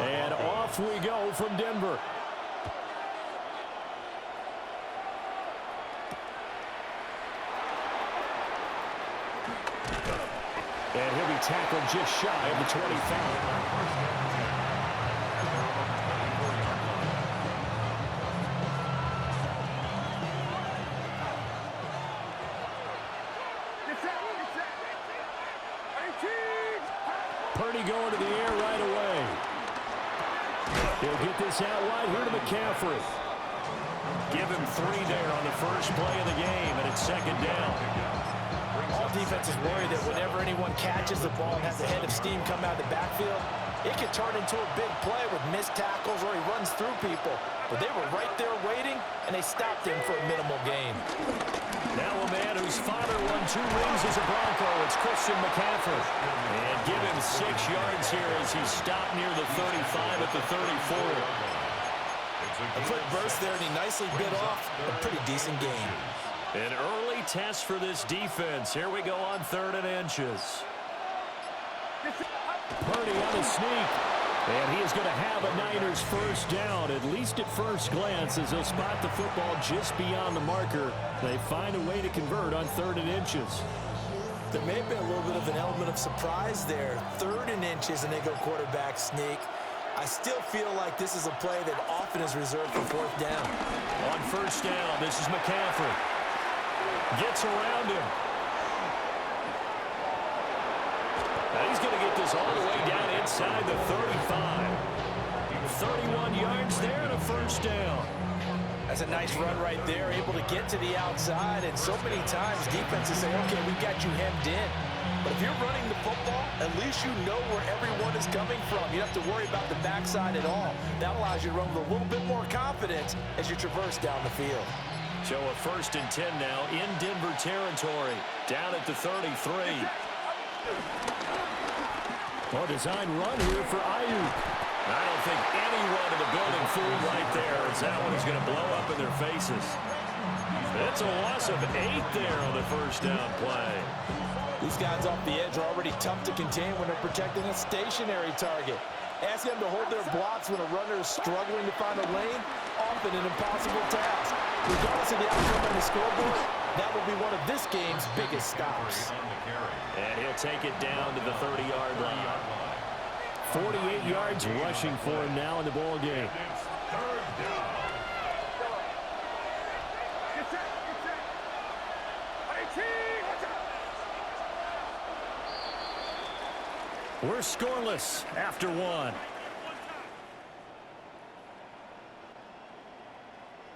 And off we go from Denver. And he'll be tackled just shy of the 25. Purdy going to the air right away. He'll get this out wide here to McCaffrey. Give him 3 there on the first play of the game, and it's second down. All defenses worry that whenever anyone catches the ball and has a head of steam come out of the backfield, it can turn into a big play with missed tackles or he runs through people. But they were right there waiting, and they stopped him for a minimal gain. Now a man whose father won 2 rings as a Bronco, it's Christian McCaffrey. And give him 6 yards here as he stopped near the 35 at the 34. A quick burst there, and he nicely bit off a pretty decent gain. An early test for this defense. Here we go on 3rd and inches. Purdy on a sneak. And he is going to have a Niners first down, at least at first glance, as they'll spot the football just beyond the marker. They find a way to convert on 3rd and inches. There may have been a little bit of an element of surprise there. 3rd and inches, and they go quarterback sneak. I still feel like this is a play that often is reserved for 4th down. On first down, this is McCaffrey. Gets around him. Now he's going to get this all the way down inside the 35. 31 yards there and a first down. That's a nice run right there, able to get to the outside. And so many times defenses say, okay, we got you hemmed in. But if you're running the football, at least you know where everyone is coming from. You don't have to worry about the backside at all. That allows you to run with a little bit more confidence as you traverse down the field. So a 1st and 10 now in Denver territory, down at the 33. Well, design run here for Ayuk. I don't think anyone in the building fooled right there, as that one is going to blow up in their faces. It's a loss of 8 there on the first down play. These guys off the edge are already tough to contain when they're protecting a stationary target. Ask them to hold their blocks when a runner is struggling to find a lane, often an impossible task. Regardless of the outcome on the scoreboard, that will be one of this game's biggest stops. And he'll take it down to the 30-yard line. 48 yards rushing for him now in the ball game. We're scoreless after 1.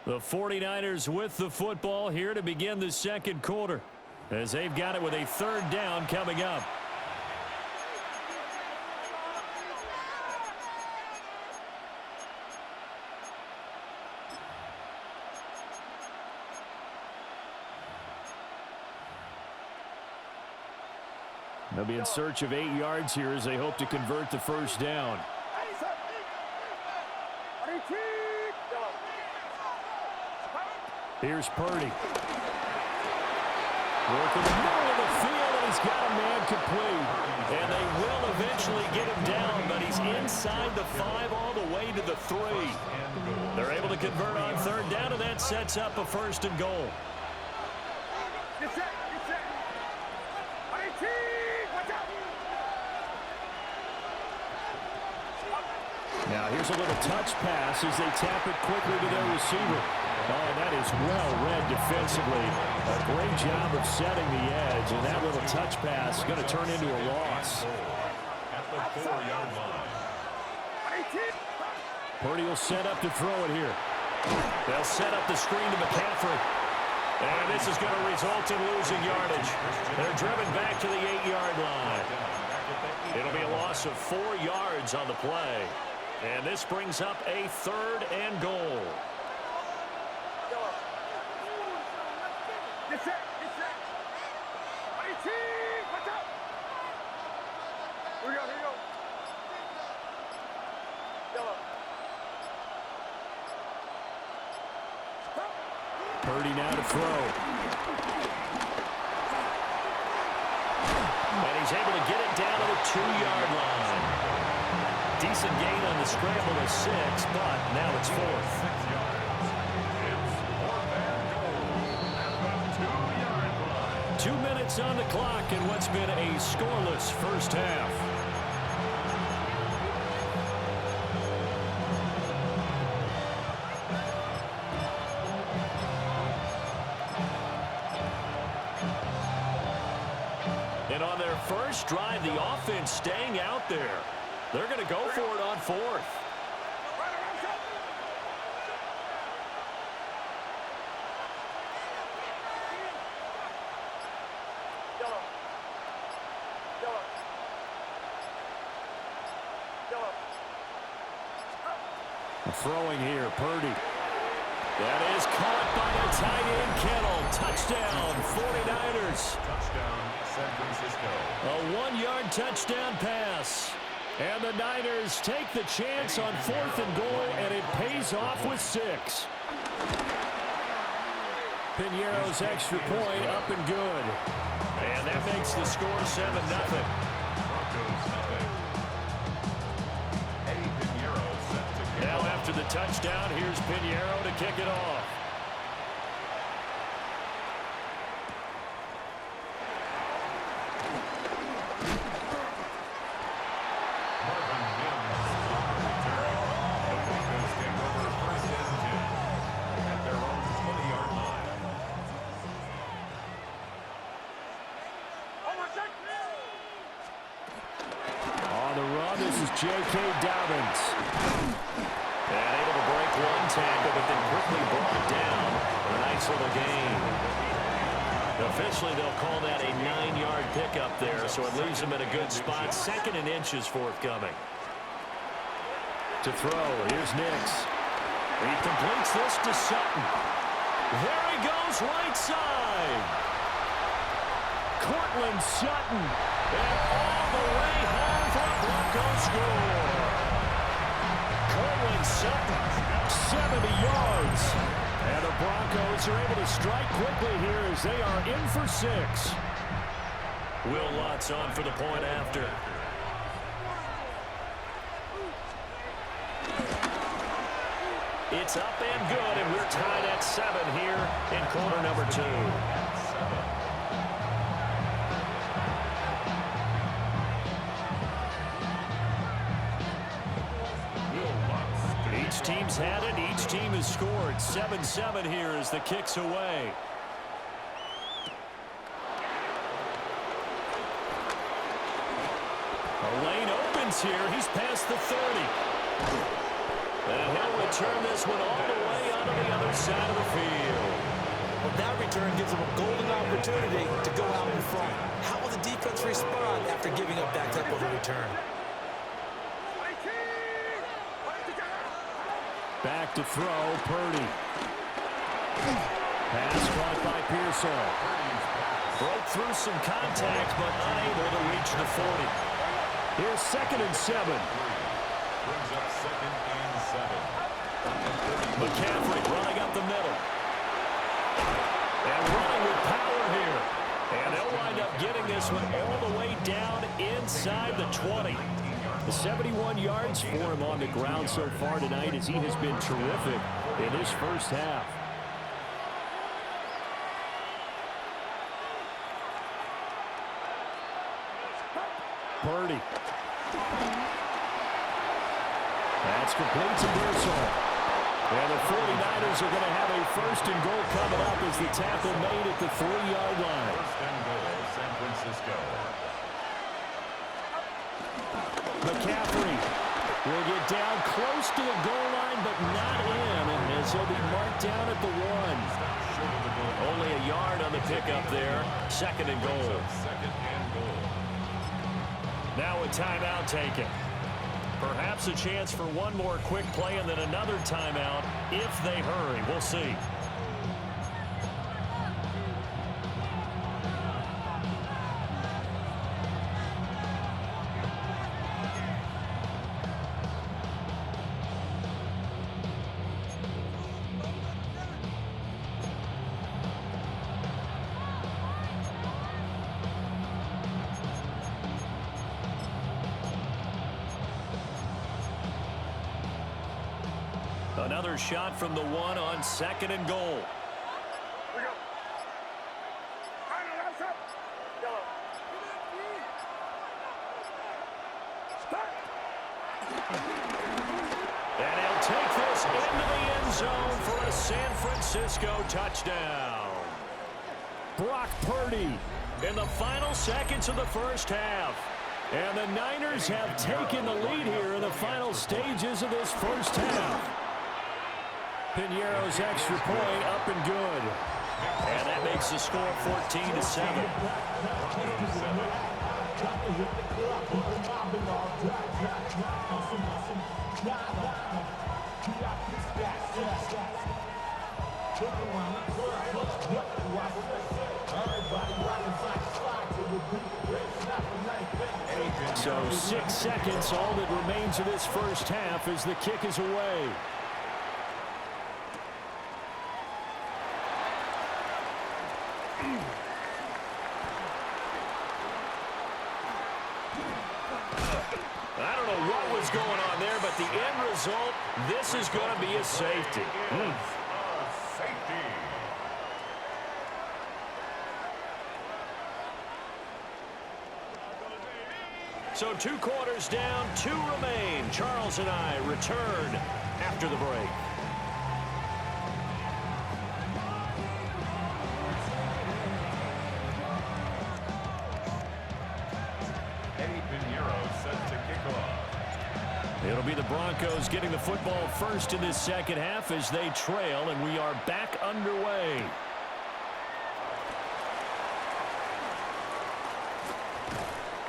The 49ers with the football here to begin the second quarter, as they've got it with a 3rd down coming up. They'll be in search of 8 yards here as they hope to convert the first down. Here's Purdy. Working the middle of the field, and he's got a man complete. And they will eventually get him down, but he's inside the 5 all the way to the 3. They're able to convert on 3rd down, and that sets up a 1st and goal. Now here's a little touch pass as they tap it quickly to their receiver. Oh, that is well read defensively. A great job of setting the edge, and that little touch pass is going to turn into a loss. Purdy will set up to throw it here. They'll set up the screen to McCaffrey. And this is going to result in losing yardage. They're driven back to the 8-yard line. It'll be a loss of 4 yards on the play. And this brings up a 3rd and goal. Purdy now to throw. And he's able to get it down to the 2-yard line. Decent gain on the scramble of 6, but now it's 4th. 2 minutes on the clock in what's been a scoreless first half. And on their first drive, the offense staying out there. They're going to go for it on 4th. Throwing here, Purdy. That is caught by the tight end, Kittle. Touchdown, 49ers. Touchdown, San Francisco. A 1-yard touchdown pass. And the Niners take the chance on 4th and goal, and it pays off with 6. Piñeiro's extra point up and good. And that makes the score 7-0. Now after the touchdown, here's Piñeiro to kick it off. On the run, this is J.K. Dobbins. And able to break one tackle, but then quickly brought down. A nice little gain. Officially, they'll call that a 9-yard pickup there, so it leaves them in a good spot. 2nd and inches forthcoming. To throw, here's Nix. He completes this to Sutton. There he goes, right side. Cortland Sutton. And all the way home for a Bronco score. Cortland Sutton, 70 yards. And the Broncos are able to strike quickly here as they are in for 6. Will Lutz on for the point after. It's up and good, and we're tied at 7 here in quarter number 2. Each team's had it. Each team has scored. 7-7 here as the kick's away. A lane opens here. He's past the 30. And he'll return this one all the way onto the other side of the field. Well, that return gives them a golden opportunity to go out in front. How will the defense respond after giving up that type of a return? Back to throw, Purdy. Pass caught by Pearsall. Broke through some contact, but unable to reach the 40. Here's 2nd and 7. Brings up 2nd and 7. McCaffrey running up the middle. And running with power here. And they'll wind up getting this one all the way down inside the 20. The 71 yards for him on the ground so far tonight as he has been terrific in his first half. Purdy. That's complete to Pearsall. And the 49ers are going to have a 1st and goal coming up as the tackle made at the 3-yard line. 1st and goal, San Francisco. McCaffrey will get down close to the goal line, but not in, as he'll be marked down at the 1. Only a yard on the pickup there. 2nd and goal. 2nd and goal. Now a timeout taken. Perhaps a chance for one more quick play and then another timeout if they hurry. We'll see. Another shot from the one on 2nd and goal. And he'll take this into the end zone for a San Francisco touchdown. Brock Purdy in the final seconds of the first half. And the Niners have taken the lead here in the final stages of this first half. Piñeiro's extra point up and good. And that makes the score 14-7. So 6 seconds, all that remains of this first half as the kick is away. I don't know what was going on there, but the end result, this is going to be a safety. So 2 quarters down, 2 remain. Charles and I return after the break. It'll be the Broncos getting the football first in this second half as they trail, and we are back underway.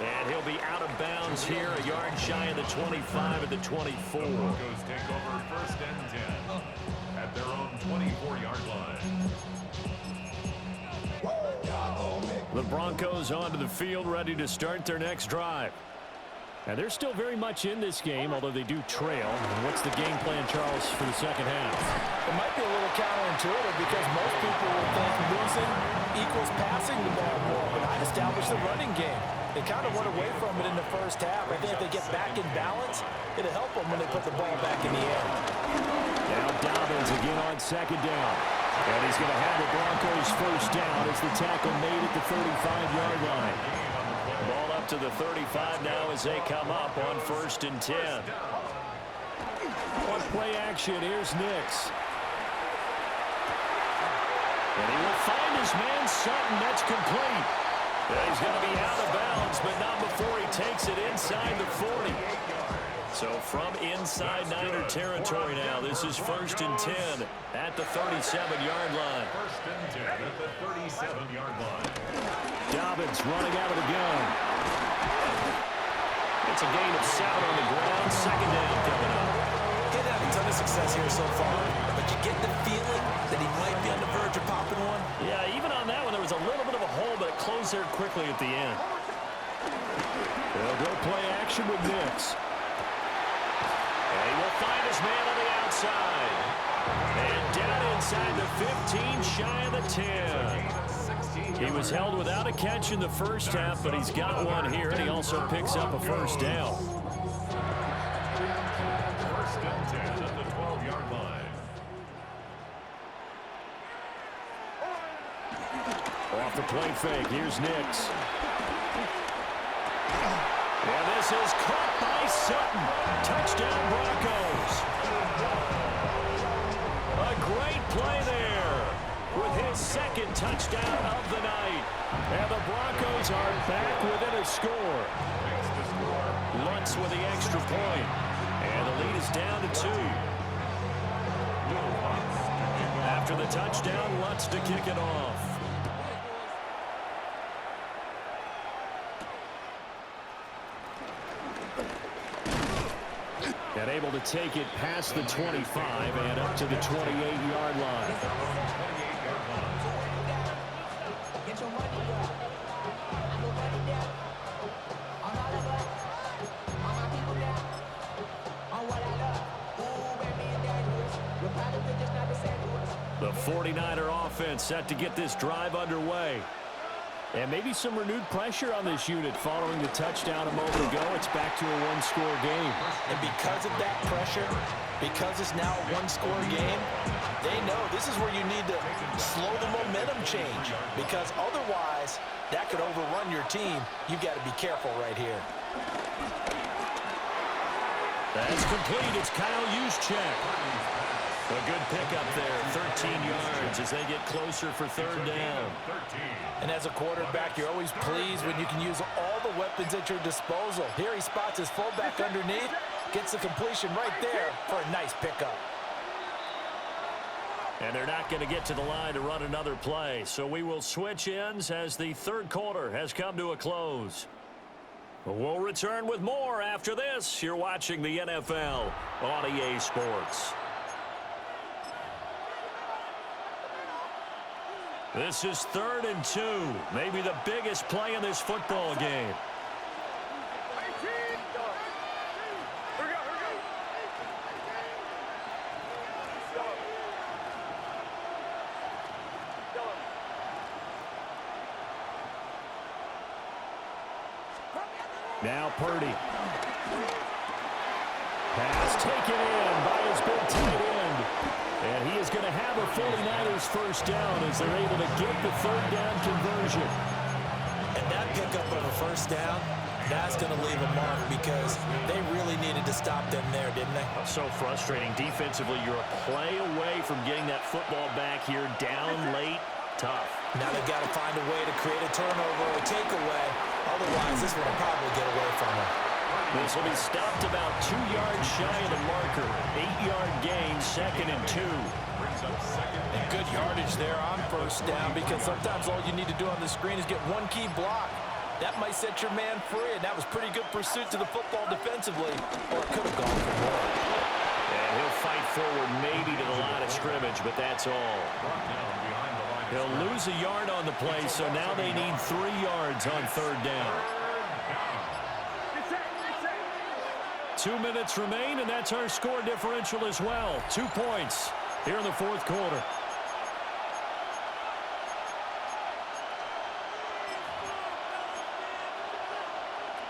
And he'll be out of bounds here, a yard shy of the 25 at the 24. The Broncos take over 1st and 10 at their own 24-yard line. The Broncos onto the field, ready to start their next drive. And they're still very much in this game, although they do trail. And what's the game plan, Charles, for the second half? It might be a little counterintuitive because most people will think losing equals passing the ball more, but I established the running game. They kind of went away from it in the first half. I think if they get back in balance, it'll help them when they put the ball back in the air. Now Dobbins again on 2nd down. And he's going to have the Broncos first down as the tackle made at the 35-yard line. Ball up to the 35 now as they come up on 1st and 10. On play action, here's Nix. And he will find his man Sutton. That's complete. He's going to be out of bounds, but not before he takes it inside the 40. So from inside Niner territory now, this is 1st and 10 at the 37-yard line. 1st and 10 at the 37-yard line. Dobbins running out of the gun. It's a gain of 7 on the ground. 2nd down coming up. He's had a ton of success here so far, but you get the feeling that he might be on the verge of popping one. Yeah, even on that one, there was a little bit of a hole, but it closed there quickly at the end. They'll go play action with Nix. And he will find his man on the outside. And down inside the 15, shy of the 10. He was held without a catch in the first half, but he's got one here, and he also picks up a first down. 1st and 10 at the 12-yard line. Off the play fake, here's Nix. And this is caught by Sutton. Touchdown Broncos. A great play there with his 2nd touchdown of the night. And the Broncos are back within a score. Lutz with the extra point. And the lead is down to 2. After the touchdown, Lutz to kick it off. And able to take it past the 25 and up to the 28-yard line. The 49er offense set to get this drive underway. And maybe some renewed pressure on this unit following the touchdown a moment ago. It's back to a one-score game. And because of that pressure, Because it's now a one-score game, they know this is where you need to slow the momentum change, because otherwise that could overrun your team. You've got to be careful right here. That's complete. It's Kyle Juszczyk. A good pickup there, 13 yards as they get closer for third down. And as a quarterback, you're always pleased when you can use all the weapons at your disposal. Here he spots his fullback underneath, gets the completion right there for a nice pickup. And they're not going to get to the line to run another play, so we will switch ends as the third quarter has come to a close. We'll return with more after this. You're watching the NFL on EA Sports. This is 3rd and 2, maybe the biggest play in this football game. Now Purdy. Pass taken in by his big tight end. And he is going to have a 49ers first down as they're able to get the third down conversion. And that pickup of a first down, that's going to leave a mark because they really needed to stop them there, didn't they? So frustrating. Defensively, you're a play away from getting that football back here down late. Tough. Now they've got to find a way to create a turnover or a takeaway. Otherwise, this one will probably get away from them. This will be stopped about 2 yards shy of the marker. 8-yard gain, 2nd and 2. And good yardage there on first down because sometimes all you need to do on the screen is get one key block. That might set your man free, and that was pretty good pursuit to the football defensively, or it could have gone for more. And he'll fight forward maybe to the line of scrimmage, but that's all. He'll lose a yard on the play, so now they need 3 yards on third down. 2 minutes remain, and that's our score differential as well. 2 points here in the fourth quarter.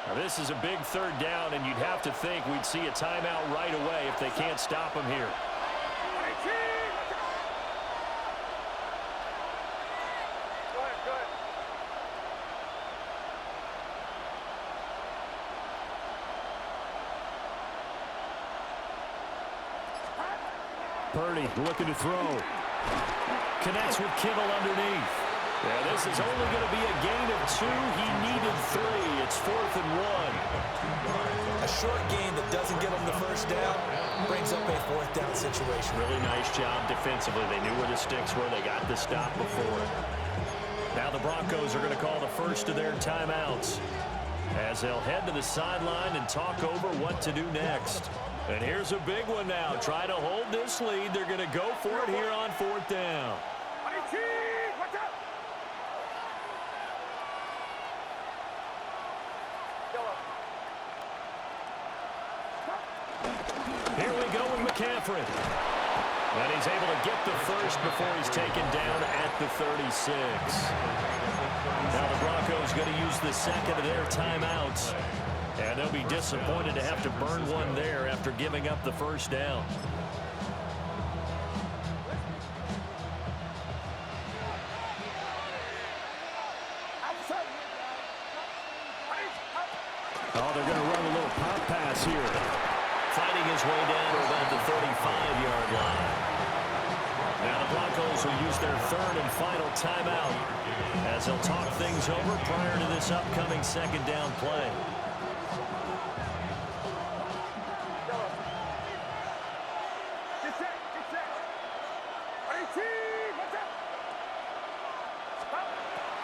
Now this is a big third down, and you'd have to think we'd see a timeout right away if they can't stop him here. Purdy looking to throw. Connects with Kittle underneath. Yeah, this is only going to be a gain of 2. He needed 3. It's 4th and 1. A short gain that doesn't get him the first down brings up a 4th down situation. Really nice job defensively. They knew where the sticks were. They got the stop before. Now the Broncos are going to call the first of their timeouts as they'll head to the sideline and talk over what to do next. And here's a big one now. Try to hold this lead. They're going to go for it here on 4th down. Here we go with McCaffrey. And he's able to get the first before he's taken down at the 36. Now the Broncos going to use the second of their timeouts. And they'll be disappointed to have to burn one there after giving up the first down. Oh, they're going to run a little pop pass here. Fighting his way down to about the 35-yard line. Now the Broncos will use their third and final timeout as they'll talk things over prior to this upcoming second down play.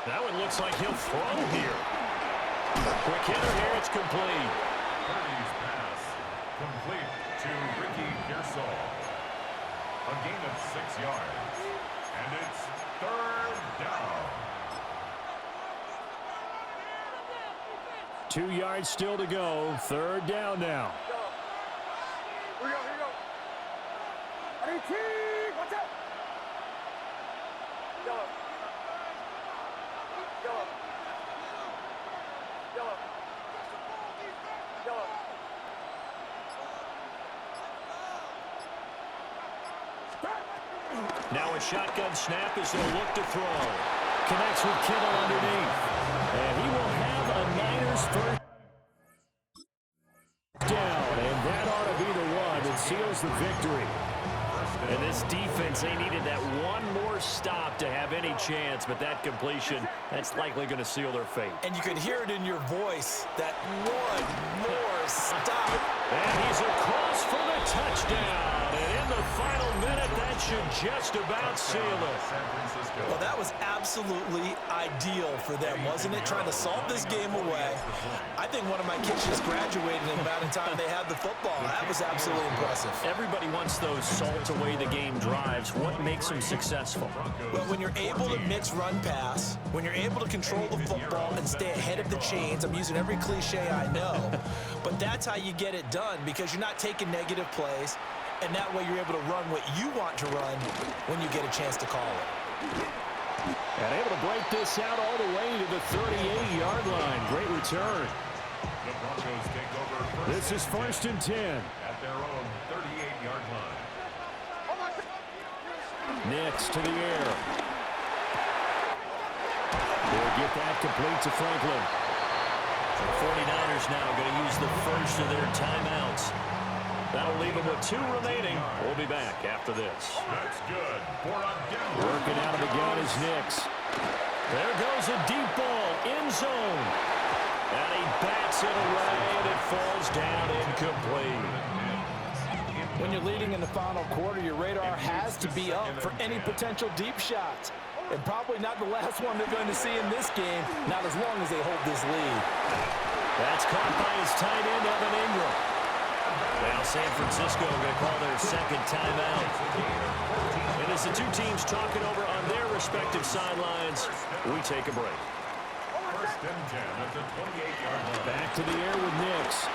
That one looks like he'll throw here. Quick hitter here, it's complete. Purdy's pass complete to Ricky Pearsall. A gain of 6 yards. And it's 3rd down. 2 yards still to go. 3rd down now. Here we go. Watch out. Now a shotgun snap as they'll look to throw. Connects with Kittle underneath. And he will have a Niners first down. And that ought to be the one that seals the victory. And this defense, they needed that one more stop to have any chance, but that completion, that's likely going to seal their fate. And you could hear it in your voice, that one more stop. And he's across for the touchdown. And in the final minute, that should just about seal it. Well, that was absolutely ideal for them, wasn't it? Trying to solve this game away. I think one of my kids just graduated in the amount of time they had the football. That was absolutely impressive. Everybody wants those salt away the game drives. What makes them successful? Well, when you're able to mix run pass, when you're able to control the football and stay ahead of the chains, I'm using every cliche I know, but that's how you get it done because you're not taking negative plays, and that way you're able to run what you want to run when you get a chance to call it. And able to break this out all the way to the 38-yard line. Great return. The Broncos take over This is 1st and 10. at their own 38-yard line. Nix to the air. They'll get that complete to Franklin. The 49ers now going to use the first of their timeouts. That'll leave them with 2 remaining. We'll be back after this. That's good for a down. Working out of the gun is Nix. There goes a deep ball, end zone. And he bats it away, and it falls down incomplete. When you're leading in the final quarter, your radar has to be up for any potential deep shots. And probably not the last one they're going to see in this game, not as long as they hold this lead. That's caught by his tight end, Evan Ingram. Now San Francisco going to call their second timeout. And as the two teams talking over on their respective sidelines, we take a break. 1st and 10 at the 28-yard line. Back to the air with Nix.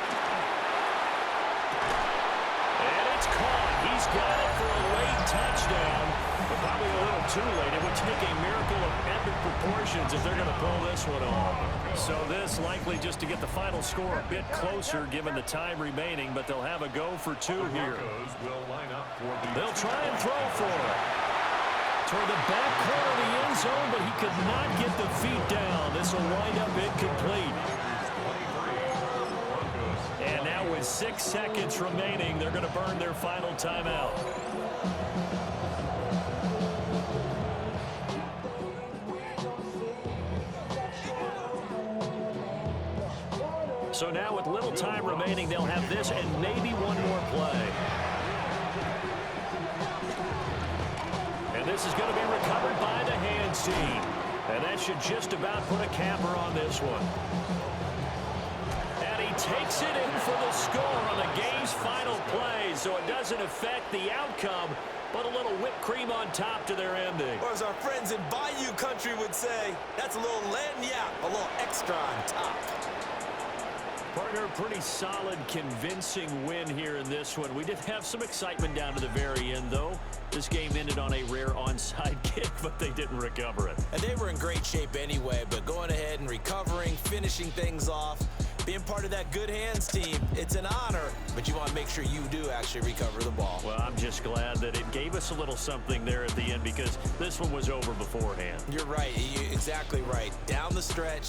And it's caught. He's got it for a late touchdown. But probably a little too late. It would take a miracle of epic proportions if they're going to pull this one off. So this likely just to get the final score a bit closer given the time remaining, but they'll have a go for 2 here. Broncos will line up for the They'll try and throw for it. Toward the back corner of the end zone, but he could not get the feet down. This will wind up incomplete. And now with 6 seconds remaining, they're going to burn their final timeout. So now with little time remaining, they'll have this and maybe one more play. And this is going to be recovered by the hands team. And that should just about put a capper on this one. And he takes it in for the score on the game's final play. So it doesn't affect the outcome, but a little whipped cream on top to their ending. Or as our friends in Bayou Country would say, that's a little lagniappe, a little extra on top. Partner, pretty solid, convincing win here in this one. We did have some excitement down to the very end, though. This game ended on a rare onside kick, but they didn't recover it. And they were in great shape anyway, but going ahead and recovering, finishing things off, being part of that good hands team, it's an honor, but you want to make sure you do actually recover the ball. Well, I'm just glad that it gave us a little something there at the end because this one was over beforehand. You're right. You're exactly right. Down the stretch,